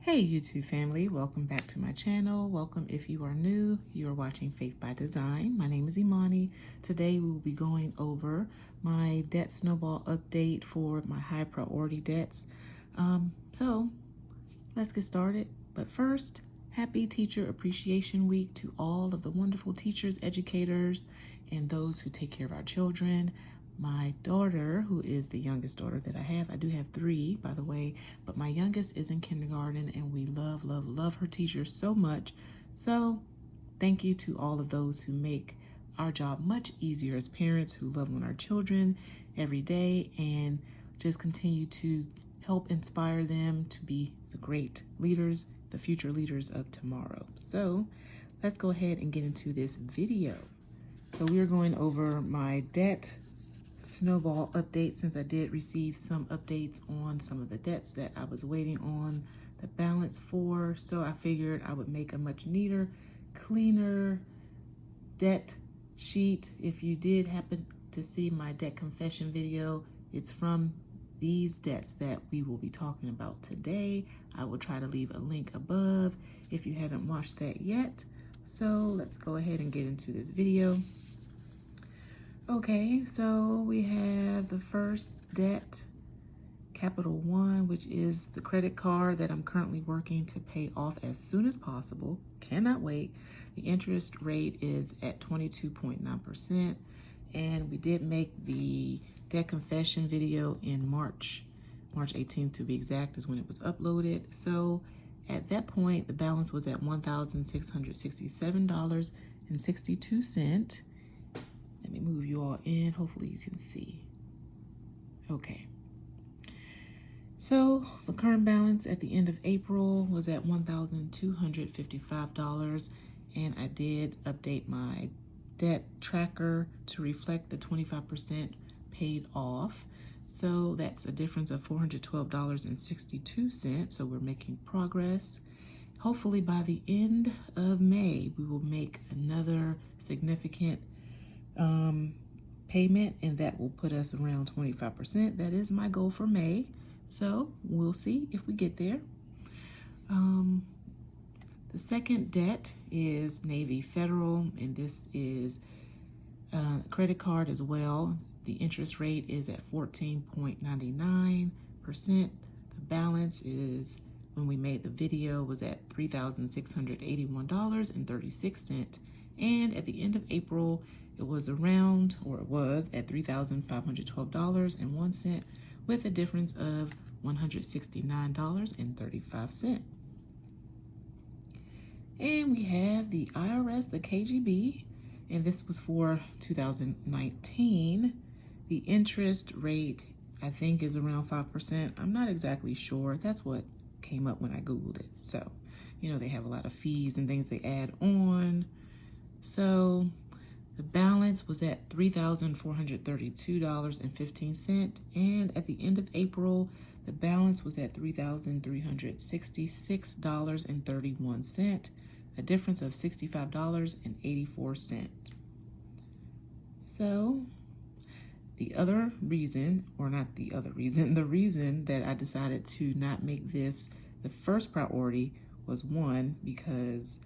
Hey YouTube family, welcome back to my channel. Welcome if you are new. You are watching Faith by Design. My name is Imani. Today we will be going over my debt snowball update for my high priority debts. So let's get started. But first, happy Teacher Appreciation Week to all of the wonderful teachers, educators, and those who take care of our children. My daughter, who is the youngest daughter that I do have three, by the way, but my youngest is in kindergarten, and we love, love, love her teachers so much. So thank you to all of those who make our job much easier as parents who love on our children every day and just continue to help inspire them to be the great leaders, the future leaders of tomorrow. So let's go ahead and get into this video. So we are going over my debt snowball update, since I did receive some updates on some of the debts that I was waiting on the balance for. So I figured I would make a much neater, cleaner debt sheet. If you did happen to see my debt confession video, it's from these debts that we will be talking about today. I will try to leave a link above if you haven't watched that yet. So let's go ahead and get into this video. Okay, so we have the first debt, Capital One, which is the credit card that I'm currently working to pay off as soon as possible. Cannot wait. The interest rate is at 22.9%, and we did make the debt confession video in March 18th to be exact is when it was uploaded. So at that point, the balance was at $1,667.62. Let me move you all in. Hopefully you can see. Okay. So the current balance at the end of April was at $1,255. And I did update my debt tracker to reflect the 25% paid off. So that's a difference of $412.62. So we're making progress. Hopefully by the end of May, we will make another significant payment, and that will put us around 25%. That is my goal for May. So we'll see if we get there. The second debt is Navy Federal, and this is a credit card as well. The interest rate is at 14.99%. The balance is, when we made the video, was at $3,681.36. And at the end of April, it was at $3,512.01 with a difference of $169.35. And we have the IRS, the KGB, and this was for 2019. The interest rate, I think, is around 5%. I'm not exactly sure. That's what came up when I Googled it. So, you know, they have a lot of fees and things they add on. So the balance was at $3,432.15, and at the end of April, the balance was at $3,366.31, a difference of $65.84. So the reason that I decided to not make this the first priority was, one, because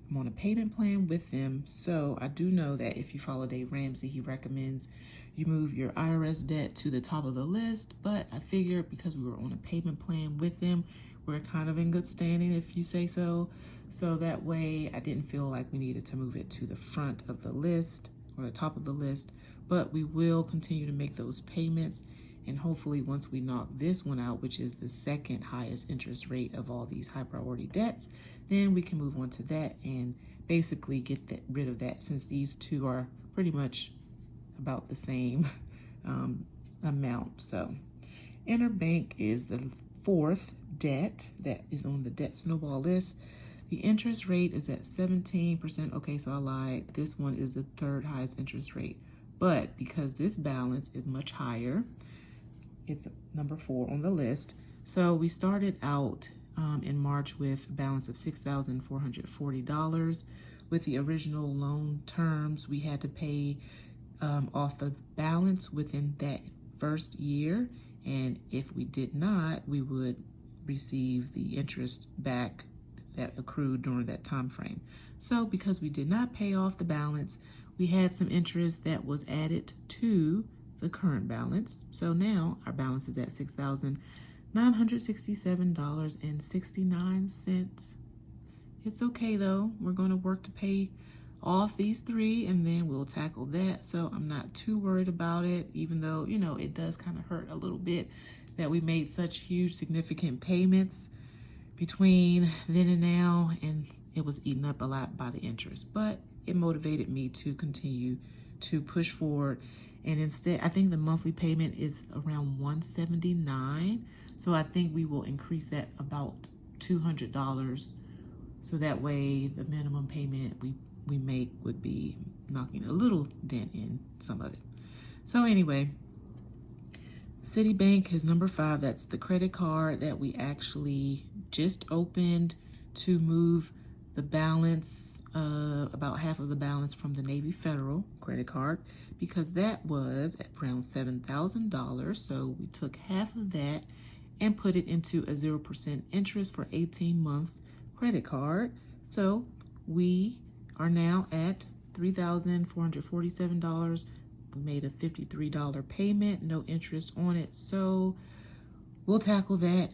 I'm on a payment plan with them. So I do know that if you follow Dave Ramsey, he recommends you move your IRS debt to the top of the list. But I figured because we were on a payment plan with them, we're kind of in good standing, if you say so. So that way I didn't feel like we needed to move it to the front of the list or the top of the list. But we will continue to make those payments. And hopefully once we knock this one out, which is the second highest interest rate of all these high priority debts, then we can move on to that and basically get rid of that, since these two are pretty much about the same amount. So interbank is the fourth debt that is on the debt snowball list. The interest rate is at 17%. Okay, so I lied. This one is the third highest interest rate. But because this balance is much higher, it's number 4 on the list. So we started out in March with a balance of $6,440. With the original loan terms, we had to pay off the balance within that first year. And if we did not, we would receive the interest back that accrued during that time frame. So because we did not pay off the balance, we had some interest that was added to the current balance. So now our balance is at $6,967.69. It's okay though. We're going to work to pay off these three and then we'll tackle that. So I'm not too worried about it, even though, you know, it does kind of hurt a little bit that we made such huge significant payments between then and now, and it was eaten up a lot by the interest. But it motivated me to continue to push forward. And instead, I think the monthly payment is around $179. So I think we will increase that about $200. So that way the minimum payment we make would be knocking a little dent in some of it. So anyway, Citibank is number 5. That's the credit card that we actually just opened to move the balance, about half of the balance from the Navy Federal credit card, because that was at around $7,000. So we took half of that and put it into a 0% interest for 18 months credit card. So we are now at $3,447. We made a $53 payment, no interest on it. So we'll tackle that.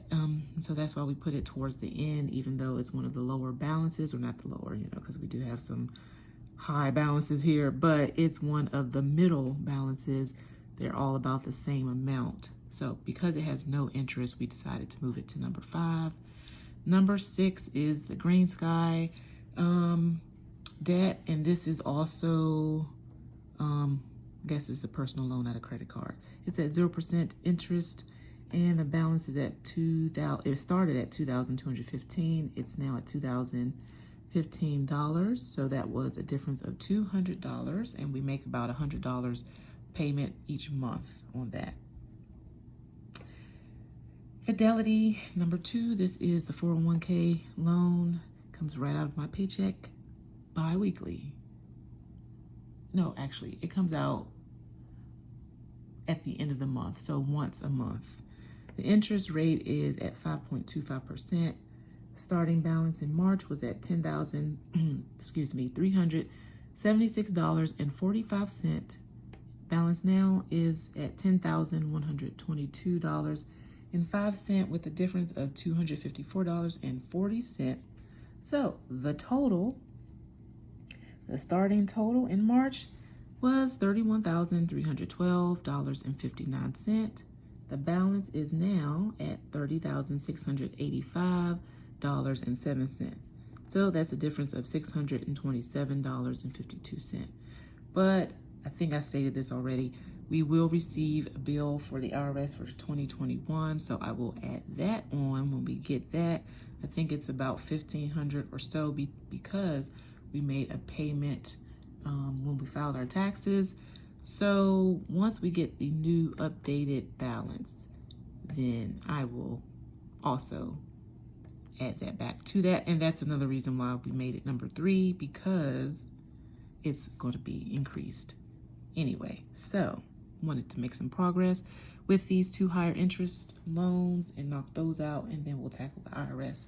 So that's why we put it towards the end, even though it's one of the lower balances, or not the lower, you know, because we do have some high balances here, but it's one of the middle balances. They're all about the same amount. So because it has no interest, we decided to move it to number 5. Number 6 is the Green Sky debt, and this is also, I guess it's a personal loan, not a credit card. It's at 0% interest, and the balance is at it started at $2,215. It's now at $2,015. So that was a difference of $200, and we make about $100 payment each month on that. Fidelity, number 2, this is the 401k loan. Comes right out of my paycheck bi-weekly. No, actually, it comes out at the end of the month, so once a month. The interest rate is at 5.25%. Starting balance in March was at $376.45. Balance now is at $10,122.05, with a difference of $254.40. So the starting total in March was $31,312.59. The balance is now at $30,685.07. So that's a difference of $627.52. But I think I stated this already. We will receive a bill for the IRS for 2021, so I will add that on when we get that. I think it's about $1,500 or so because we made a payment when we filed our taxes. So once we get the new updated balance, then I will also add that back to that. And that's another reason why we made it number 3, because it's going to be increased anyway. So wanted to make some progress with these 2 higher interest loans and knock those out, and then we'll tackle the IRS.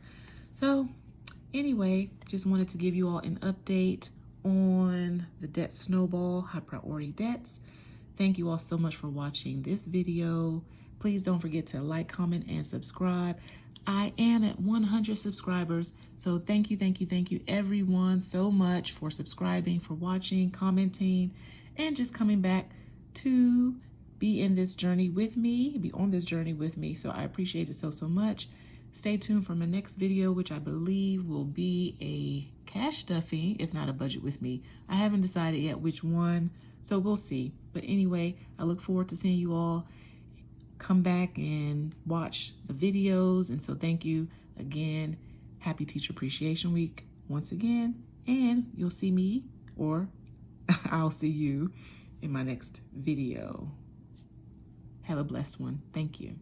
So anyway, just wanted to give you all an update on the debt snowball, high priority debts. Thank you all so much for watching this video. Please don't forget to like, comment, and subscribe. I am at 100 subscribers, so thank you everyone so much for subscribing, for watching, commenting, and just coming back to be on this journey with me. So I appreciate it so much. Stay tuned for my next video, which I believe will be a cash stuffing, if not a budget with me. I haven't decided yet which one, so we'll see. But anyway, I look forward to seeing you all come back and watch the videos. And so thank you again. Happy Teacher Appreciation Week once again. And you'll see me, or I'll see you in my next video. Have a blessed one. Thank you.